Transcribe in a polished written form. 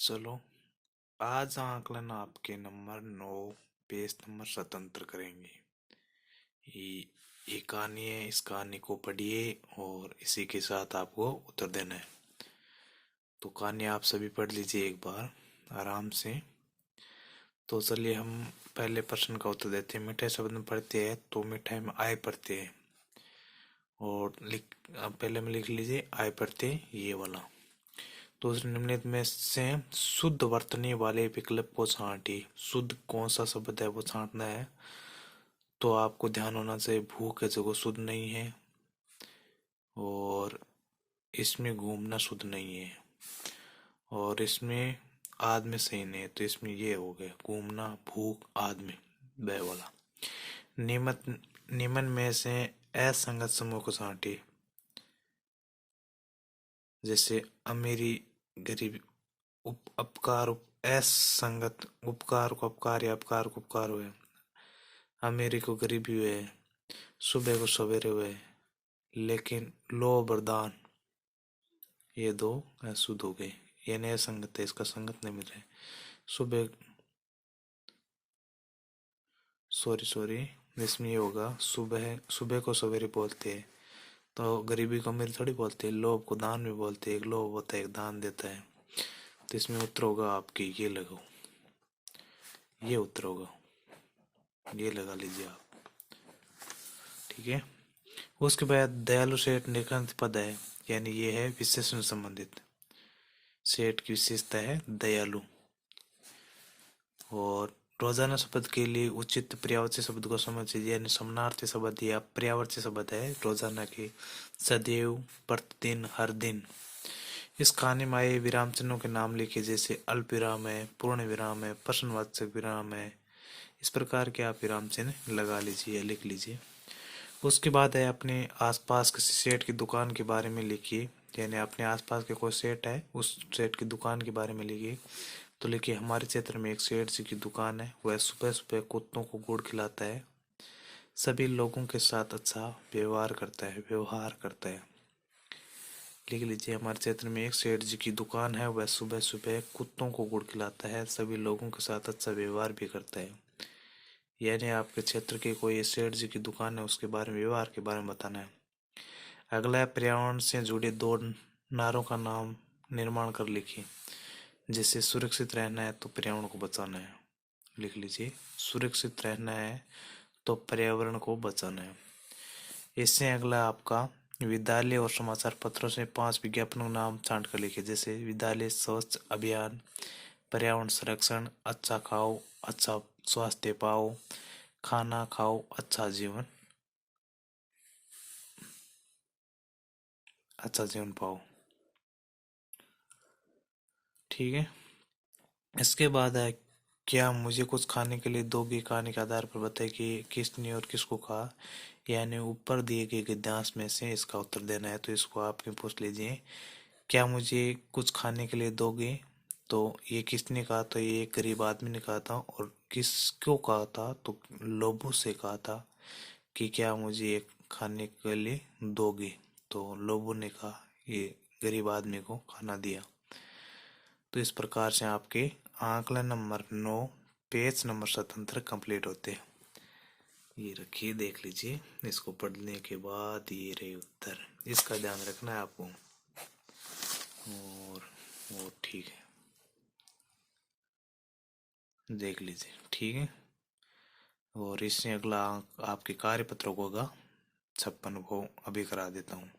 चलो, आज आकलन आपके नंबर 9 पेज नंबर स्वतंत्र करेंगे। ये कहानी है, इस कहानी को पढ़िए और इसी के साथ आपको उत्तर देना है। तो कहानी आप सभी पढ़ लीजिए एक बार आराम से। तो चलिए हम पहले प्रश्न का उत्तर देते हैं। मिठाई शब्द में पढ़ते हैं तो मिठाई में आय पढ़ते हैं और अब पहले में लिख लीजिए आय पढ़ते ये वाला। दूसरे निम्नलिखित में से शुद्ध वर्तनी वाले विकल्प को छांटिए। शुद्ध कौन सा शब्द है वो छांटना है। तो आपको ध्यान होना चाहिए भूख है जगह शुद्ध नहीं है और इसमें घूमना शुद्ध नहीं है और इसमें आदमी सही नहीं है। तो इसमें ये हो गया घूमना भूख आदमी वह वाला। निम्न में से असंगत समूह को छांटिए। जैसे अमीरी गरीबी अपकार असंगत उपकार को अपकार या अपकार को उपकार हुए। अमीरी को गरीबी हुए, सुबह को सवेरे हुए, लेकिन लो वरदान ये दो अशुद्ध हो गए। ये नया संगत है, इसका संगत नहीं मिल रहा है। सुबह सॉरी इसमें ये होगा सुबह को सवेरे बोलते हैं तो गरीबी को अमीर थोड़ी बोलते हैं। लोभ को दान भी बोलते हैं। एक लोभ होता है एक दान देता है। तो इसमें उत्तर होगा आपकी ये लगाओ, ये उत्तर होगा, ये लगा लीजिए आप। ठीक है। उसके बाद दयालु सेठ निखंड पद है, यानी ये है विशेषण संबंधित। सेठ की विशेषता है दयालु। और रोजाना शब्द के लिए उचित पर्यायवाची शब्द को समझिए, यानी समानार्थी शब्द या पर्यायवाची शब्द है रोजाना के। सदैव, प्रतिदिन, हर दिन। इस कहानी में आए विराम चिन्हों के नाम लिखिए, जैसे अल्प विराम है, पूर्ण विराम है, प्रश्नवाचक विराम है। इस प्रकार के आप विराम चिन्ह लगा लीजिए या लिख लीजिए। उसके बाद है अपने आसपास किसी सेठ की दुकान के बारे में लिखिए, यानी अपने आसपास के कोई सेठ है उस सेठ की दुकान के बारे में लिखिए। तो लिखिए हमारे क्षेत्र में एक सेठ जी की दुकान है, वह सुबह सुबह कुत्तों को गुड़ खिलाता है, सभी लोगों के साथ अच्छा व्यवहार करता है। लिख लीजिए हमारे क्षेत्र में एक सेठ जी की दुकान है, वह सुबह सुबह कुत्तों को गुड़ खिलाता है, सभी लोगों के साथ अच्छा व्यवहार भी करता है। यानी आपके क्षेत्र की कोई सेठ जी की दुकान है उसके बारे में व्यवहार के बारे में बताना है। अगला पर्यावरण से जुड़े दो नारों का नाम निर्माण कर लिखिए। जैसे सुरक्षित रहना है तो पर्यावरण को बचाना है। लिख लीजिए सुरक्षित रहना है तो पर्यावरण को बचाना है। इससे अगला आपका विद्यालय और समाचार पत्रों से 5 विज्ञापनों का नाम छांट कर लिखिए। जैसे विद्यालय स्वच्छ अभियान, पर्यावरण संरक्षण, अच्छा खाओ अच्छा स्वास्थ्य पाओ, खाना खाओ अच्छा जीवन पाओ। ठीक है। इसके बाद है क्या मुझे कुछ खाने के लिए दोगे। कहानी के आधार पर बताए कि किसने और किसको कहा, यानी ऊपर दिए गए गद्यांश में से इसका उत्तर देना है। तो इसको आपने पूछ लीजिए क्या मुझे कुछ खाने के लिए दोगे। तो ये किसने कहा, तो ये एक गरीब आदमी ने कहा था। और किसको कहा था, तो लोभो से कहा था कि क्या मुझे एक खाने के लिए दोगे। तो लोभो ने कहा ये गरीब आदमी को खाना दिया। तो इस प्रकार से आपके आंकलन नंबर 9 पेज नंबर स्वतंत्र कंप्लीट होते हैं। ये रखिए देख लीजिए। इसको पढ़ने के बाद ये रहे उत्तर, इसका ध्यान रखना है आपको। और ठीक है, देख लीजिए। ठीक है। और इससे अगला आपके कार्यपत्र होगा 56 को अभी करा देता हूँ।